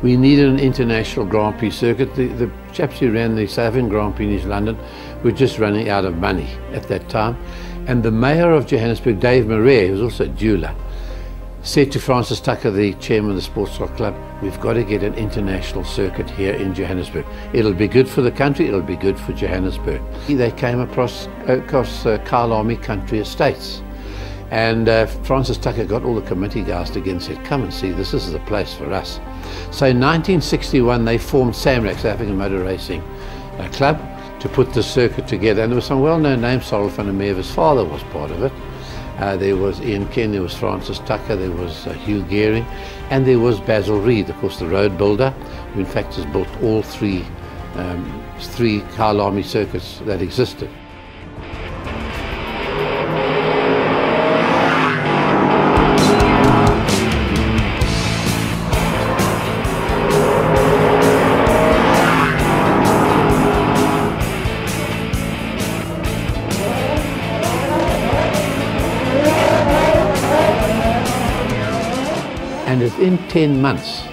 We needed an international Grand Prix circuit. The chaps who ran the South African Grand Prix in East London were just running out of money at that time. And the mayor of Johannesburg, Dave Marais, who was also a jeweler, said to Francis Tucker, the chairman of the Sports Car Club, we've got to get an international circuit here in Johannesburg. It'll be good for the country, it'll be good for Johannesburg. They came across Kyalami country estates. And Francis Tucker got all the committee guys together and said, come and see, this is the place for us. So in 1961 they formed SAMRAC, South African Motor Racing Club, to put the circuit together. And there were some well-known names. Cyril van der Merwe's father was part of it. There was Ian Ken, there was Francis Tucker, there was Hugh Gehring, and there was Basil Reid, of course the road builder, who in fact has built all three Kyalami circuits that existed. And within 10 months,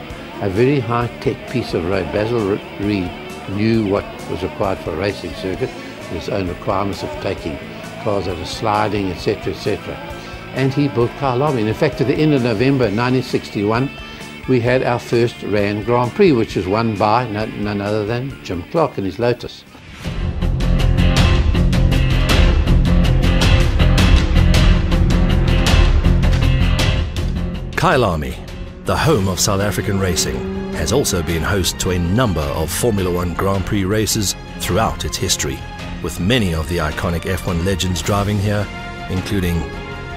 a very high-tech piece of road, Basil Reid knew what was required for a racing circuit, his own requirements of taking cars out of sliding, etc., etc. And he built Kyalami. And in fact, at the end of November 1961, we had our first Rand Grand Prix, which was won by none other than Jim Clark and his Lotus. Kyalami, the home of South African racing, has also been host to a number of Formula One Grand Prix races throughout its history, with many of the iconic F1 legends driving here, including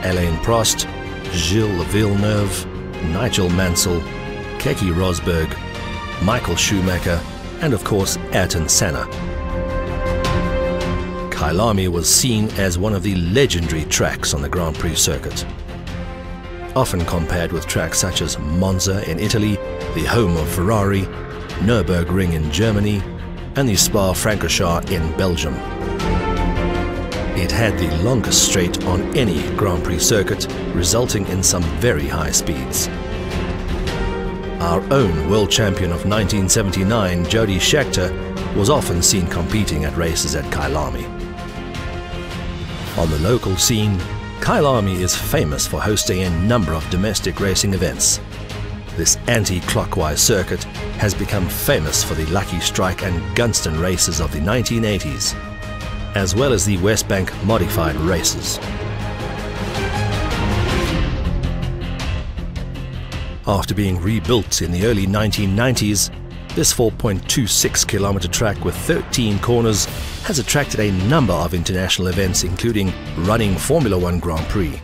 Alain Prost, Gilles Villeneuve, Nigel Mansell, Keke Rosberg, Michael Schumacher, and of course Ayrton Senna. Kyalami was seen as one of the legendary tracks on the Grand Prix circuit. Often compared with tracks such as Monza in Italy, the home of Ferrari, Nürburgring in Germany, and the Spa-Francorchamps in Belgium. It had the longest straight on any Grand Prix circuit, resulting in some very high speeds. Our own world champion of 1979, Jody Scheckter, was often seen competing at races at Kyalami. On the local scene, Kyalami is famous for hosting a number of domestic racing events. This anti-clockwise circuit has become famous for the Lucky Strike and Gunston races of the 1980s, as well as the West Bank modified races. After being rebuilt in the early 1990s, this 4.26 kilometer track with 13 corners has attracted a number of international events, including running Formula One Grand Prix.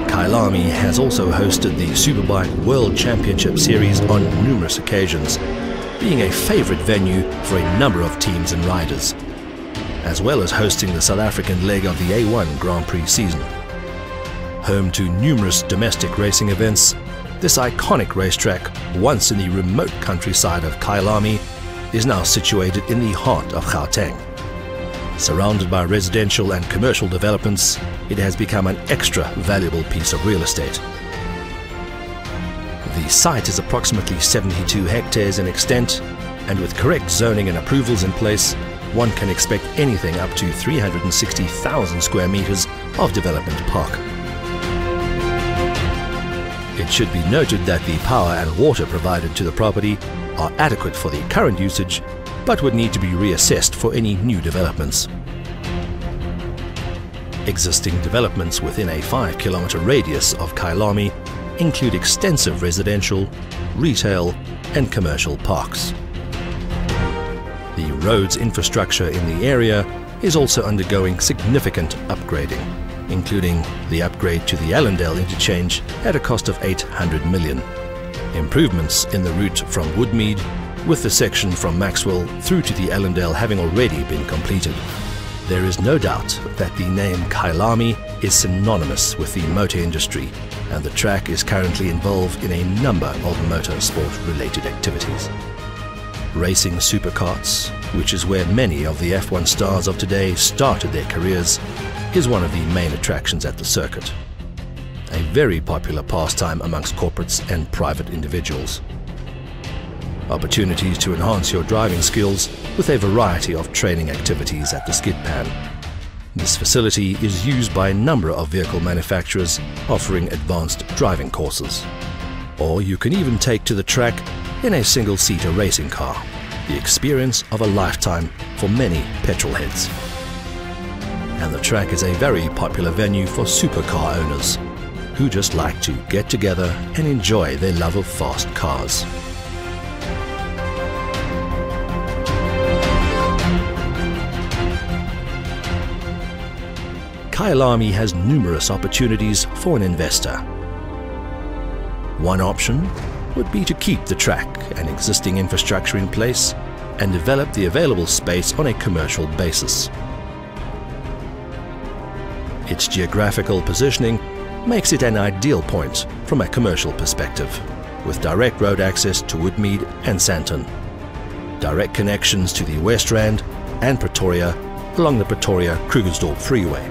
Kyalami has also hosted the Superbike World Championship Series on numerous occasions, being a favourite venue for a number of teams and riders, as well as hosting the South African leg of the A1 Grand Prix season. Home to numerous domestic racing events, this iconic racetrack, once in the remote countryside of Kyalami, is now situated in the heart of Gauteng. Surrounded by residential and commercial developments, it has become an extra valuable piece of real estate. The site is approximately 72 hectares in extent, and with correct zoning and approvals in place, one can expect anything up to 360,000 square meters of development park. It should be noted that the power and water provided to the property are adequate for the current usage, but would need to be reassessed for any new developments. Existing developments within a 5-kilometer radius of Kyalami include extensive residential, retail and commercial parks. The roads infrastructure in the area is also undergoing significant upgrading, including the upgrade to the Allendale interchange at a cost of 800 million. Improvements in the route from Woodmead, with the section from Maxwell through to the Allendale having already been completed. There is no doubt that the name Kyalami is synonymous with the motor industry, and the track is currently involved in a number of motorsport-related activities. Racing superkarts, which is where many of the F1 stars of today started their careers, is one of the main attractions at the circuit. A very popular pastime amongst corporates and private individuals. opportunities to enhance your driving skills with a variety of training activities at the skid pan. This facility is used by a number of vehicle manufacturers offering advanced driving courses. Or you can even take to the track in a single-seater racing car, the experience of a lifetime for many petrol heads. And the track is a very popular venue for supercar owners who just like to get together and enjoy their love of fast cars. Kyalami has numerous opportunities for an investor. One option would be to keep the track and existing infrastructure in place and develop the available space on a commercial basis. Its geographical positioning makes it an ideal point from a commercial perspective, with direct road access to Woodmead and Santon, direct connections to the West Rand and Pretoria along the Pretoria-Krugersdorp Freeway,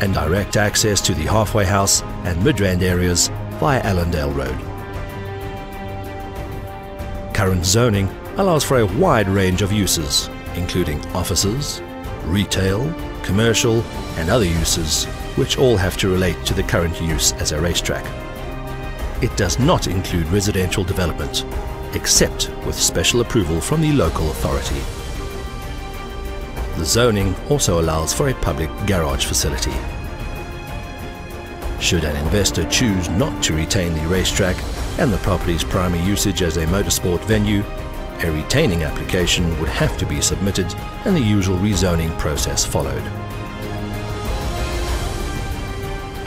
and direct access to the Halfway House and Midrand areas via Allendale Road. Current zoning allows for a wide range of uses, including offices, retail, commercial and other uses, which all have to relate to the current use as a racetrack. It does not include residential development, except with special approval from the local authority. The zoning also allows for a public garage facility. Should an investor choose not to retain the racetrack and the property's primary usage as a motorsport venue, a retaining application would have to be submitted and the usual rezoning process followed.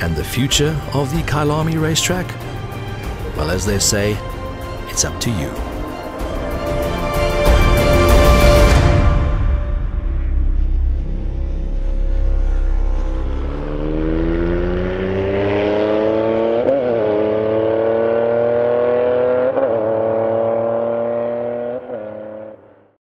And the future of the Kyalami racetrack? Well, as they say, it's up to you.